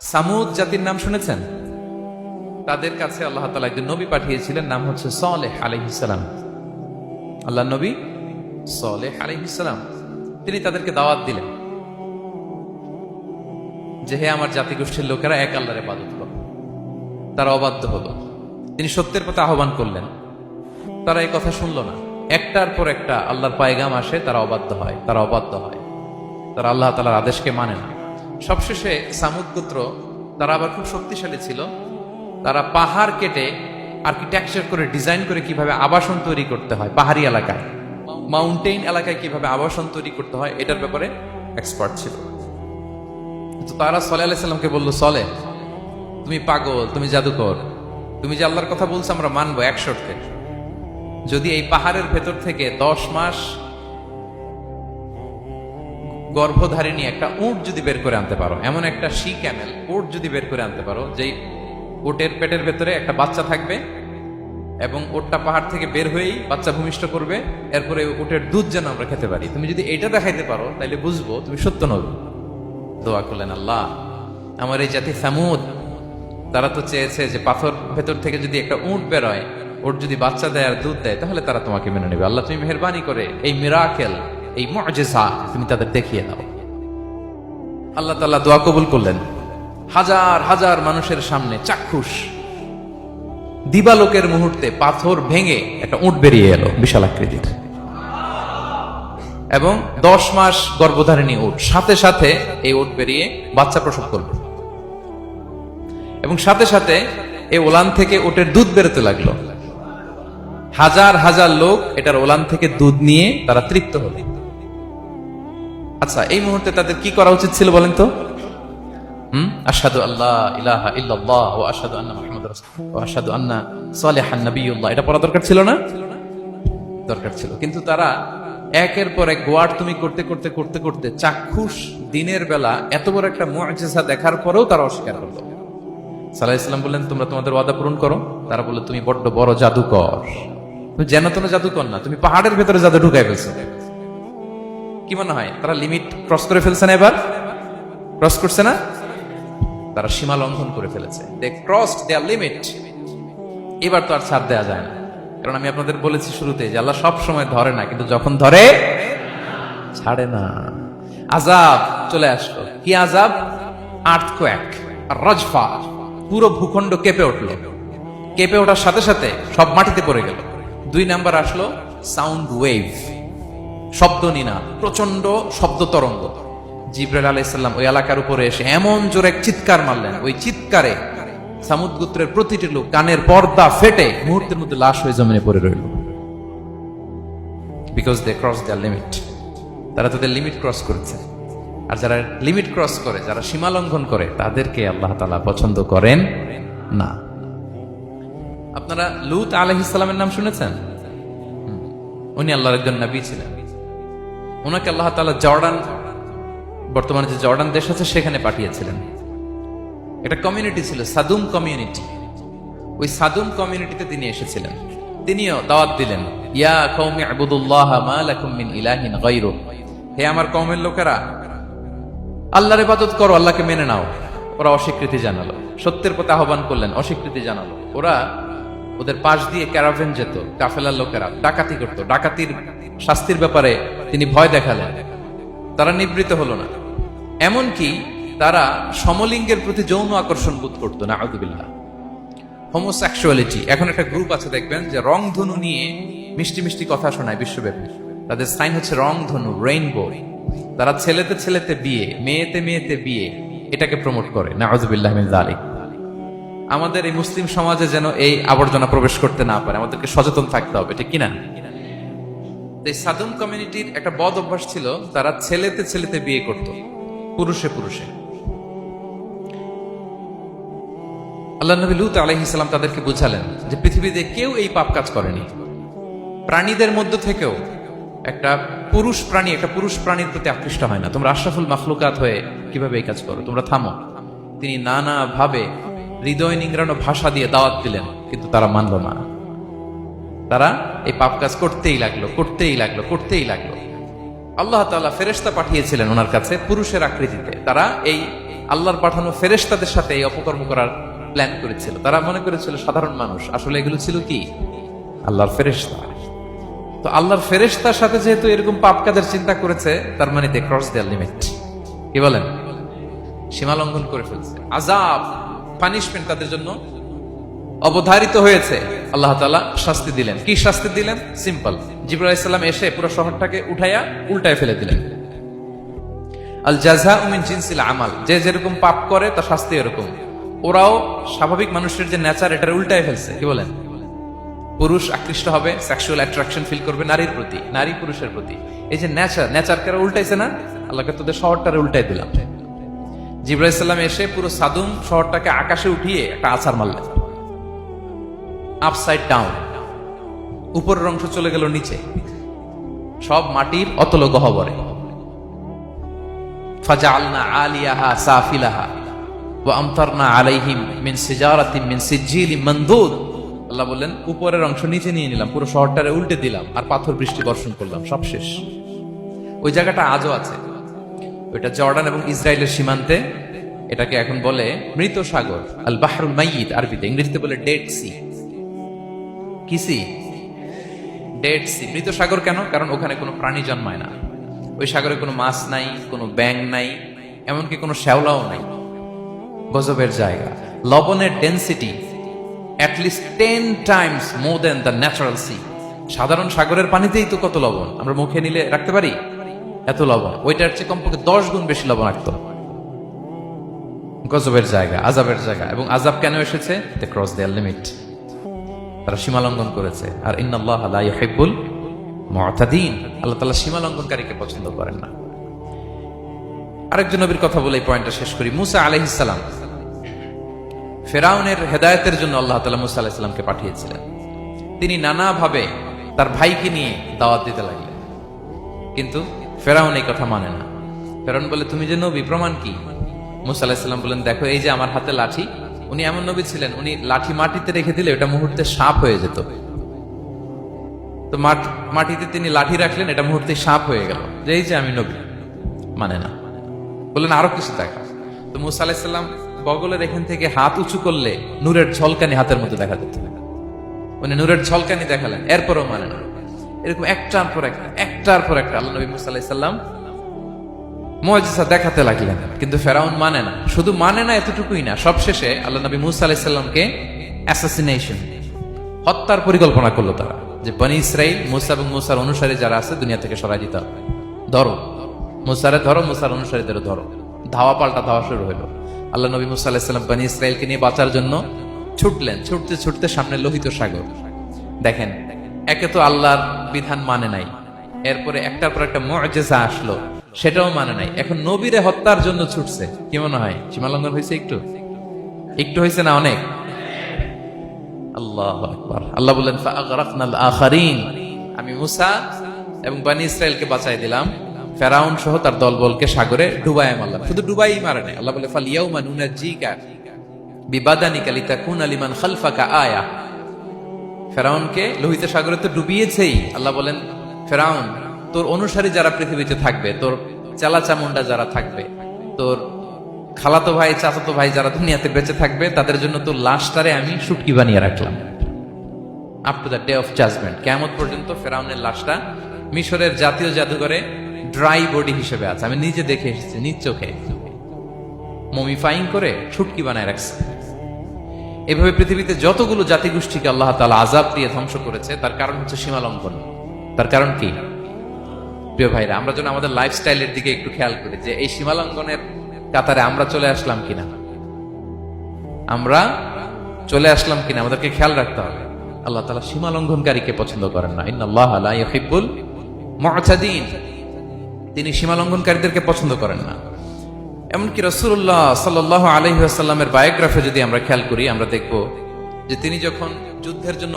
সামুদ জাতির নাম শুনেছেন? তাদের কাছে আল্লাহ তাআলা একজন নবী পাঠিয়েছিলেন, নাম হচ্ছে সালেহ আলাইহিস সালাম। আল্লাহ নবী সালেহ আলাইহিস সালাম, তিনি তাদেরকে দাওয়াত দিলেন যে হে আমার জাতিগোষ্ঠীর লোকেরা, এক আল্লাহর ইবাদত করো। তারা অবাধ্য হলো। তিনি সত্যের পথে আহ্বান করলেন, তারা এই কথা শুনলো না। একটার পর একটা আল্লাহর পায়গাম আসে, তারা অবাধ্য হয়, তারা আল্লাহ তাআলার আদেশকে মানে না। সবশেষে সামুদ গোত্র, তারা আবার খুব শক্তিশালী ছিল। তারা পাহাড় কেটে আর্কিটেকচার করে ডিজাইন করে কিভাবে আবাসন তৈরি করতে হয়, পাহাড়ি এলাকায়, মাউন্টেইন এলাকায় কিভাবে আবাসন তৈরি করতে হয়, এটার ব্যাপারে এক্সপার্ট ছিল। তো তারা সালেহ আলাইহিস সালামকে বলল, সালেহ, তুমি পাগল, তুমি জাদুকর, তুমি যে আল্লাহর কথা বলছো আমরা মানবো এক শর্তে, যদি এই পাহাড়ের ভেতর থেকে 10 মাস গর্ভধারিণী একটা উট যদি বের করে আনতে পারো, এমন একটা শি ক্যামেল উট যদি বের করে আনতে পারো, যেই উটের পেটের ভেতরে একটা বাচ্চা থাকবে এবং ওটটা পাহাড় থেকে বের হয়েই বাচ্চা ভূমিষ্ঠ করবে, এরপরে উটের দুধ যেন আমরা খেতে পারি, তুমি যদি এটা দেখাইতে পারো তাহলে বুঝবো তুমি সত্য নবী। দোয়া করলেন, আল্লাহ, আমার এই জাতি সামুদ, তারা তো চেয়েছে যে পাথর ভেতর থেকে যদি একটা উট বেরোয়, ওর যদি বাচ্চা দেয় আর দুধ দেয়, তাহলে তারা তোমাকে মেনে নেবে। আল্লাহ, তুমি মেহেরবানি করে এই মিরাকেল, এই মুআজিজা তুমি তাদের দেখিয়ে দাও। আল্লাহ তাআলা দোয়া কবুল করলেন। হাজার হাজার মানুষের সামনে চাক্ষুষ দিবালোকের মুহূর্তে পাথর ভেঙে একটা উট বেরিয়ে এলো বিশাল আকৃতির, এবং 10 মাস গর্ভধারিণী উট, সাথে সাথে এই উট বেরিয়ে বাচ্চা প্রসব করবে, এবং সাথে সাথে এই ওলান থেকে উটের দুধ বেরোতে লাগলো। হাজার হাজার লোক এটার ওলান থেকে দুধ নিয়ে তারা তৃপ্ত হলো। আচ্ছা, এই মুহূর্তে তাদের কি করা উচিত ছিল বলেন তো? আশহাদু আল্লা ইলাহা ইল্লাল্লাহ ওয়া আশহাদু আন্না মুহাম্মাদুর রাসূলুল্লাহ ওয়া আশহাদু আন্না সালিহান নাবিয়্যুল্লাহ, এটা পড়া দরকার ছিল না? দরকার ছিল। কিন্তু তারা একের পর এক গোয়ার তুমি করতে করতে করতে করতে চাক্ষুষ দিনের বেলা এত বড় একটা মুআজিজা দেখার পরেও তারা অস্বীকার করলো। সাল্লাল্লাহু আলাইহি ওয়াসাল্লাম বললেন, তোমরা তোমাদের ওয়াদা পূরণ করো। তারা বলল, তুমি বড্ড বড় জাদুকর, তুমি যেন তেন জাদুকর না, তুমি পাহাড়ের ভেতরে জাদু ঢুকাই ফেলছো। কি মনে হয় তারা লিমিট ক্রস করে ফেলছে না? এবার ক্রস করছে না? তারা সীমা লঙ্ঘন করে ফেলেছে। দে ক্রসড দেয়ার লিমিট। এবার তো আর ছাড় দেওয়া যায় না, কারণ আমি আপনাদের বলেছি শুরুতে যে আল্লাহ সব সময় ধরে না, কিন্তু যখন ধরে ছাড়ে না। আযাব চলে আসলো। কি আযাব? আর্থকোয়েক, রাজফা, পুরো ভূখণ্ড কেঁপে উঠলো। কেঁপে ওঠার সাথে সাথে সব মাটিতে পড়ে গেল। 2 নাম্বার আসলো সাউন্ড ওয়েভ, শব্দ নিনাদ, প্রচন্ড শব্দ তরঙ্গ। জিবরাইল আলাইহিস সালাম ওই এলাকার উপরে এসে এমন জোরে চিৎকার মারলেন, ওই চিৎকারে সামুদ গোত্রের প্রতিটি লোক কানের পর্দা ফেটে মুহূর্তের মধ্যে লাশ হয়ে জমিনে পড়ে রইল। Because they cross their limit. তারা তাদের লিমিট ক্রস করেছে। আর যারা লিমিট ক্রস করে, যারা সীমা লঙ্ঘন করে, তাদেরকে আল্লাহ তাআলা পছন্দ করেন না। আপনারা লূত আলাইহিস সালামের নাম শুনেছেন? উনি আল্লাহর একজন নবী ছিলেন। ওনাকে আল্লাহ তাআলা জর্ডান, বর্তমানে যে জর্ডান দেশ আছে, সেখানে পাঠিয়েছিলেন। একটা কমিউনিটি ছিল, সাদুম কমিউনিটি। ওই সাদুম কমিউনিটিতে তিনি এসেছিলেন। তিনিও দাওয়াত দিলেন, ইয়া কওমি ইবুদুল্লাহ মা লাকুম মিন ইলাহিন গায়রু, হে আমার কওমের লোকেরা, আল্লাহর ইবাদত করো, আল্লাহকে মেনে নাও। ওরা অস্বীকৃতি জানালো। সত্যের পথে আহ্বান করলেন, অস্বীকৃতি জানালো। ওদের পাশ দিয়ে ক্যারাভেন যেত, কাফেলার লোকেরা ডাকাতি করত। ডাকাতির শাস্তির ব্যাপারে তিনি ভয় দেখালেন। তারা নিবৃত্ত হলো না। এমনকি তারা সমলিঙ্গের প্রতি যৌন আকর্ষণ বোধ করতো। নাউযুবিল্লাহ। হোমোসেক্সুয়ালিটি, এখন একটা গ্রুপ আছে দেখবেন, যে রংধনু নিয়ে মিষ্টি মিষ্টি কথা শোনায় বিশ্বব্যাপী। তাদের সাইন হচ্ছে রংধনু, রেইনবো। তারা ছেলেতে ছেলেতে বিয়ে, মেয়েতে মেয়েতে বিয়ে, এটাকে প্রমোট করে। নাউযুবিল্লাহ মিন যালিক। আমাদের এই মুসলিম সমাজে যেন এই আবর্জনা প্রবেশ করতে না পারে, আমাদেরকে সচেতন থাকতে হবে, ঠিক কিনা? এই সাদুম কমিউনিটির একটা বদ অভ্যাস ছিল, তারা ছেলেতে ছেলেতে বিয়ে করত, পুরুষে পুরুষে। আল্লাহ নবী লূত আলাইহিস সালাম তাদেরকে বুঝালেন যে পৃথিবীতে কেউ এই পাপ কাজ করেনি। প্রাণীদের মধ্য থেকেও একটা পুরুষ প্রাণীর প্রতি আকৃষ্ট হয় না। তোমরা আশরাফুল মাখলুকাত হয়ে কিভাবে এই কাজ করো? তোমরা থামো। তিনি নানা ভাবে হৃদয় নিংড়ানো ভাষা দিয়ে দাওয়াত দিলেন, কিন্তু তারা মানল না। তারা এই পাপ কাজ করতেই লাগলো। আল্লাহ তাআলা ফেরেশতা পাঠিয়েছিলেন ওনার কাছে পুরুষের আকৃতিতে। তারা এই আল্লাহর পাঠানো ফেরেশতাদের সাথে এই অপকর্ম করার প্ল্যান করেছিল। তারা মনে করেছিল সাধারণ মানুষ, আসলে এগুলো ছিল কি আল্লাহর ফেরেশতা। তো আল্লাহর ফেরেশতার সাথে যেহেতু এরকম পাপ কাজের চিন্তা করেছে, তার মানে দে ক্রস দেয়ার লিমিট। কি বলেন? সীমা লঙ্ঘন করে ফেলছে। আযাব, পানিশমেন্ট তাদের জন্য অবধারিত হয়েছে। আল্লাহ তাআলা শাস্তি দিলেন। কি শাস্তি দিলেন? সিম্পল। জিবরাইল আলাইহিস সালাম এসে পুরো শহরটাকে উঠাইয়া উল্টায় ফেলে দিলেন। আল জাযাউ মিন জিনসিল আমাল, যে যেরকম পাপ করে তার শাস্তি এরকম। ওরাও স্বাভাবিক মানুষের যে নেচার, এটার উল্টায় ফেলছে। কি বলেন? পুরুষ আকৃষ্ট হবে, সেক্সুয়াল অ্যাট্রাকশন ফিল করবে নারীর প্রতি, নারী পুরুষের প্রতি। এই যে নেচারকে উল্টাইছে না, আল্লাহকে তোদের শহরটারে উল্টাই দিলাম। জিবরাইল সালাম এসে পুরো সাদুম শহরটাকে আকাশে উঠিয়ে একটা আছাড় মারলেন, আপসাইড ডাউন। উপরের অংশ চলে গেল নিচে, সব মাটির অতল গহ্বরে। ফাজআলনা আলিয়াহা সাফিলাহা ওয়া আমতারনা আলাইহিম মিন সিজারাতিন মিন সিজিলিম মানদুদ। আল্লাহ বললেন, উপরের অংশ নিচে নিয়ে নিলাম, পুরো শহরটারে উল্টে দিলাম, আর পাথর বৃষ্টি বর্ষণ করলাম, সব শেষ। ওই জায়গাটা আজও আছে, ওইটা জর্ডান এবং ইসরায়েলের সীমান্তে। এটাকে এখন বলে মৃত সাগর, আল বাহরুল মাইয়িত আরবিতে, ইংরেজিতে বলে ডেড সি। কি সি? Dead sea. মৃত সাগর কেন? কারণ ওখানে কোনো প্রাণী জন্মায় না। ওই সাগরে কোনো মাছ নাই, কোনো ব্যাঙ নাই, এমনকি কোনো শ্যাওলাও নাই। গজবের জায়গা। লবণের density at least 10 times more than the natural sea. সাধারণ সাগরের পানিতেই তো কত লবণ, আমরা মুখে নিলে রাখতে পারি এত লবণ। ওইটার চেয়ে কমপক্ষে 10 গুণ বেশি লবণাক্ত। গজবের জায়গা, আযাবের জায়গা। এবং আযাব কেন এসেছে? দে ক্রস দেয়ার লিমিট, তারা সীমা লঙ্ঘন করেছে। আর ইন্নাল্লাহা লা ইউহিব্বুল মু'তাদিন, আল্লাহ তাআলা সীমা লঙ্ঘনকারীকে পছন্দ করেন না। আরেকজন নবীর কথা বলে এই পয়েন্টটা শেষ করি। মুসা আলাইহিস সালাম, ফেরাউনের হেদায়েতের জন্য আল্লাহ তাআলা মুসা আলাইহিস সালামকে পাঠিয়েছিলেন। তিনি নানাভাবে তার ভাইকে নিয়ে দাওয়াত দিতে লাগলেন, কিন্তু ফেরাউন এই কথা মানে না। ফেরাউন বলে, তুমি যে নবী, প্রমাণ কি? মুসা আলাইহিস সালাম বলেন, দেখো এই যে আমার হাতে লাঠি। উনি এমন নবী ছিলেন, উনি লাঠি মাটিতে রেখে দিলে ওটা মুহূর্তে সাপ হয়ে যেত। তো মাটিতে তিনি লাঠি রাখলেন, এটা মুহূর্তে সাপ হয়ে গেল, যে এই যে আমি নবী। মানে না, বললেন আরো কিছু দেখা। তো মুসা আলাইহিস সালাম বগলের এখান থেকে হাত উঁচু করলে নূরের ঝলকানি হাতের মধ্যে দেখা যেত। উনি নূরের ঝলকানি দেখালেন, এরপরও মানে না। এরকম একটার পর একটা আল্লাহ নবী মুসা আলাইহিস সালাম মুআজিজা দেখাতে লাগলেন, কিন্তু ফেরাউন মানে না। শুধু মানে না এতটুকুই না, সবশেষে আল্লাহ নবী মুসা আলাইহিস সালামকে অ্যাসাসিনেশন, হত্যার পরিকল্পনা করলো তারা, যে বনি ইসরাইল, মুসা এবং মুসার অনুসারী যারা আছে দুনিয়া থেকে সরাই দিতে হবে। ধরো মুসারে, ধরো মুসার অনুসারীদেরও ধরো। ধাওয়া পাল্টা ধাওয়া শুরু হলো। আল্লাহ নবী মুসা আলাইহিস সালাম বনি ইসরাইলকে নিয়ে বাঁচার জন্য ছুটলেন। ছুটতে ছুটতে সামনে লোহিত সাগর। দেখেন, একে তো আল্লাহর বিধান মানে নাই, এরপরে একটার পর একটা মুআজিজা আসলো, সেটাও মানে নাই। এখন নবীরে হত্যার জন্য ছুটছে। কি মনে হয় সীমালঙ্ঘন হয়েছে? একটু হয়েছে না অনেক? আল্লাহু আকবার। আল্লাহ বললেন, ফাআগরাকনাল আখারিন, আমি মুসা এবং বনি ইসরাইলকে বাঁচাই দিলাম, ফেরাউন সহ তার দলবলকে সাগরে ডুবাই মারলাম। শুধু ডুবাই মারে নাই, আল্লাহ বলে, ফালিয়াউমা নুনাজ্জিকা বিবাদানিকা লিতাকুনা লিমান খালফাকা আয়া। ফেরাউনকে লোহিত সাগরে তো ডুবিয়েছেই। আল্লাহ বলেন, ফেরাউন, তোর অনুসারী যারা পৃথিবীতে থাকবে, তোর চেলা চামুন্ডা যারা থাকবে, তোর খালাতো ভাই, চাচাতো ভাই যারা দুনিয়াতে বেঁচে থাকবে, তাদের জন্য তোর লাশটারে আমি শুটকি বানিয়ে রাখলাম। Up to the day of judgement, কিয়ামত পর্যন্ত ফেরাউনের লাশটা মিশরের জাতীয় জাদুঘরে ড্রাই বডি হিসেবে আছে। আমি নিজে দেখে এসেছি, নিজ চোখে মমিফাইং করে শুটকি বানায় রাখছে। এভাবে পৃথিবীতে যতগুলো জাতিগোষ্ঠীকে আল্লাহ তাআলা আযাব দিয়ে ধ্বংস করেছে, তার কারণ হচ্ছে সীমা লঙ্ঘন। তার কারণ কি? প্রিয় ভাইরা, আমরা যেন আমাদের লাইফস্টাইলের দিকে একটু খেয়াল করি, যে এই সীমা লঙ্ঘনের কাতারে আমরা চলে আসলাম কিনা, আমাদেরকে খেয়াল রাখতে হবে। আল্লাহ তাআলা সীমা লঙ্ঘনকারীকে পছন্দ করেন না। ইন্নাল্লাহা লা ইউহিব্বুল মুআতাদিন, তিনি সীমা লঙ্ঘনকারীদেরকে পছন্দ করেন না। এমনকি রাসূলুল্লাহ সাল্লাল্লাহু আলাইহি ওয়াসাল্লামের বায়োগ্রাফি যদি আমরা খেয়াল করি, আমরা দেখব যে তিনি যখন যুদ্ধের জন্য